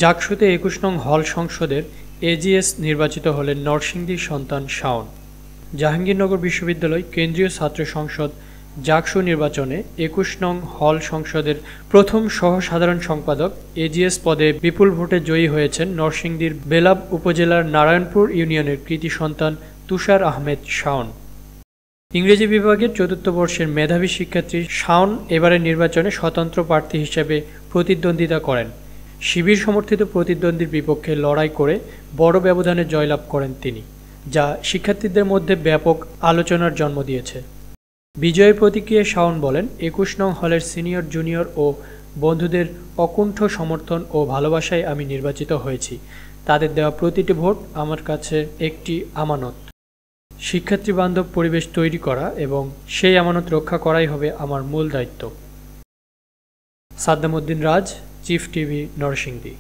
জাকসুতে ২১ নং হল সংসদের এজিএস নির্বাচিত হলেন নরসিংদীর সন্তান শাওন। জাহাঙ্গীরনগর বিশ্ববিদ্যালয় কেন্দ্রীয় ছাত্র সংসদ জাকসু নির্বাচনে ২১ নং হল সংসদের প্রথম সহ সাধারণ সম্পাদক এজিএস পদে বিপুল ভোটে জয়ী হয়েছেন নরসিংদীর বেলাব উপজেলার নারায়ণপুর ইউনিয়নের কৃতি সন্তান তুষার আহমেদ শাওন। ইংরেজি বিভাগের চতুর্থ বর্ষের মেধাবী শিক্ষার্থী শাওন এবারের নির্বাচনে স্বতন্ত্র প্রার্থী হিসেবে প্রতিদ্বন্দ্বিতা করেন। শিবির সমর্থিত প্রতিদ্বন্দ্বীর বিপক্ষে লড়াই করে বড় ব্যবধানে জয়লাভ করেন তিনি, যা শিক্ষার্থীদের মধ্যে ব্যাপক আলোচনার জন্ম দিয়েছে। বিজয়ের প্রতিক্রিয়ায় শাওন বলেন, ২১ নং হলের সিনিয়র জুনিয়র ও বন্ধুদের অকুণ্ঠ সমর্থন ও ভালোবাসায় আমি নির্বাচিত হয়েছি। তাদের দেওয়া প্রতিটি ভোট আমার কাছে একটি আমানত। শিক্ষার্থী বান্ধব পরিবেশ তৈরি করা এবং সেই আমানত রক্ষা করাই হবে আমার মূল দায়িত্ব। সাদ্দাম উদ্দিন রাজ, চিফ টিভি, নরসিংদী।